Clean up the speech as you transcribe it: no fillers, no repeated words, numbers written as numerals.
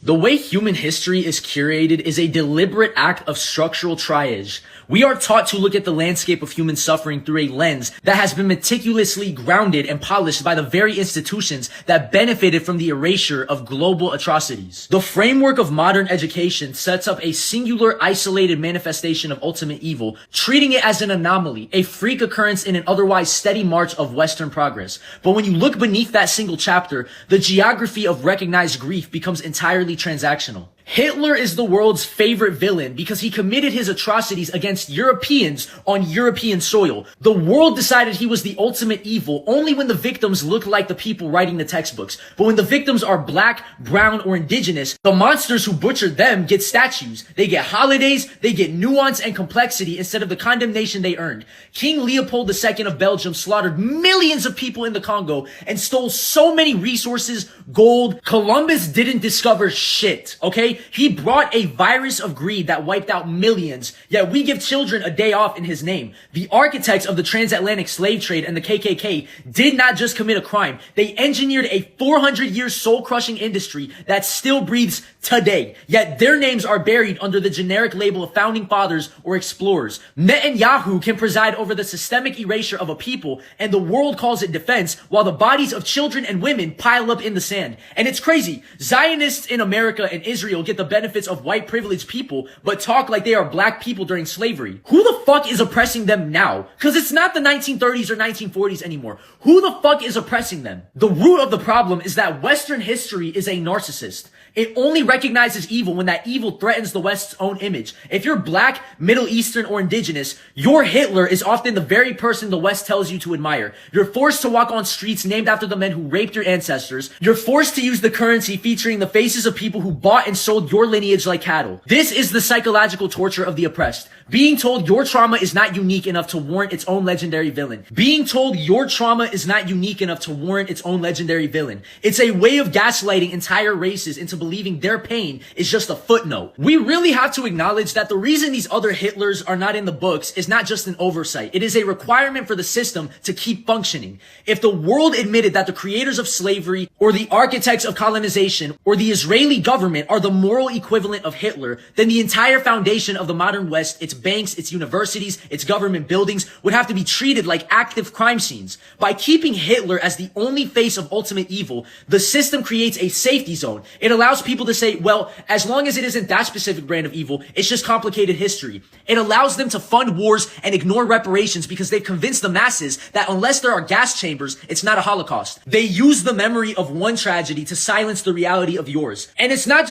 The way human history is curated is a deliberate act of structural triage. We are taught to look at the landscape of human suffering through a lens that has been meticulously grounded and polished by the very institutions that benefited from the erasure of global atrocities. The framework of modern education sets up a singular, isolated manifestation of ultimate evil, treating it as an anomaly, a freak occurrence in an otherwise steady march of Western progress. But when you look beneath that single chapter, the geography of recognized grief becomes entirely transactional. Hitler is the world's favorite villain because he committed his atrocities against Europeans on European soil. The world decided he was the ultimate evil only when the victims look like the people writing the textbooks. But when the victims are black, brown, or indigenous, the monsters who butchered them get statues. They get holidays, they get nuance and complexity instead of the condemnation they earned. King Leopold II of Belgium slaughtered millions of people in the Congo and stole so many resources, gold. Columbus didn't discover shit, okay? He brought a virus of greed that wiped out millions, yet we give children a day off in his name. The architects of the transatlantic slave trade and the KKK did not just commit a crime. They engineered a 400-year soul-crushing industry that still breathes today, yet their names are buried under the generic label of founding fathers or explorers. Netanyahu can preside over the systemic erasure of a people, and the world calls it defense, while the bodies of children and women pile up in the sand. And it's crazy. Zionists in America and Israel get the benefits of white privileged people, but talk like they are black people during slavery. Who the fuck is oppressing them now? Cause it's not the 1930s or 1940s anymore. Who the fuck is oppressing them? The root of the problem is that Western history is a narcissist. It only recognizes evil when that evil threatens the West's own image. If you're black, Middle Eastern, or indigenous, your Hitler is often the very person the West tells you to admire. You're forced to walk on streets named after the men who raped your ancestors. You're forced to use the currency featuring the faces of people who bought and sold your lineage like cattle. This is the psychological torture of the oppressed. Being told your trauma is not unique enough to warrant its own legendary villain. Being told your trauma is not unique enough to warrant its own legendary villain. It's a way of gaslighting entire races into believing their pain is just a footnote. We really have to acknowledge that the reason these other Hitlers are not in the books is not just an oversight. It is a requirement for the system to keep functioning. If the world admitted that the creators of slavery, or the architects of colonization, or the Israeli government are the moral equivalent of Hitler, then the entire foundation of the modern West, its banks, its universities, its government buildings, would have to be treated like active crime scenes. By keeping Hitler as the only face of ultimate evil, the system creates a safety zone. It allows people to say, well, as long as it isn't that specific brand of evil, it's just complicated history. It allows them to fund wars and ignore reparations because they've convinced the masses that unless there are gas chambers, it's not a Holocaust. They use the memory of one tragedy to silence the reality of yours. And it's not